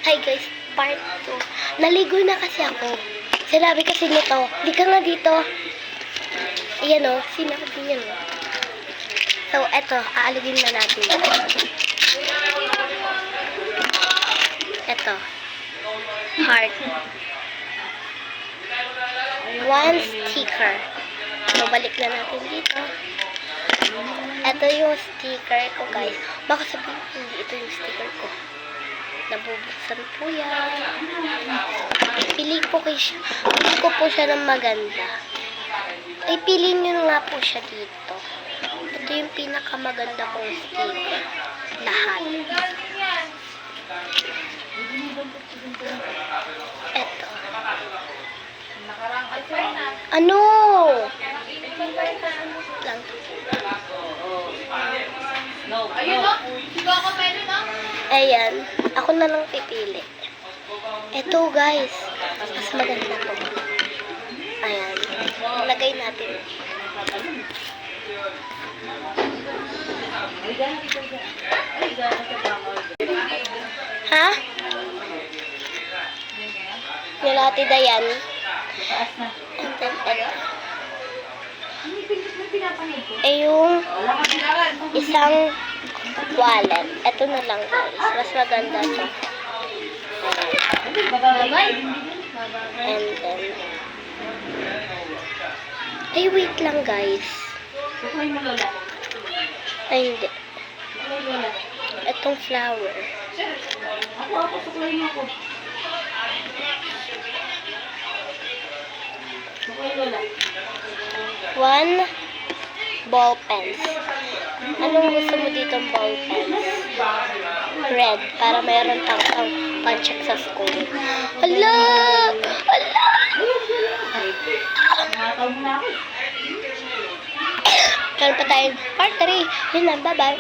Hi guys, part 2. Naligo na kasi ako. Sinabi kasi nito, di ka nga dito. Iyan o, sinabi niya o. So, eto, aaligin na natin. Eto. Heart. 1 sticker. So, balik na natin dito. Ito yung sticker ko, guys. Baka sabihin, hindi ito yung sticker ko. Nabubuksan po yan. Pili ko po siya ng maganda. Ay, pili nyo nga po siya dito. Ito yung pinakamaganda kong sticker. Lahat. Ito. Ano? Lang. Ayun o. Hindi ako pwede na. Ayan. Ako na lang pipili. Ito guys. Mas maganda to. Ayan. Lagay natin. Ha? Nilati Dayan. And then, yung isang wallet. Ito na lang guys. Mas maganda to. And then, ay wait lang guys. Ay hindi. Itong flower. One ball pens. Anong gusto mo dito ball pens? Red. Para mayroon tang puncheck sa school. Hala! Hala! Meron pa tayong part 3. Yun na. Bye-bye.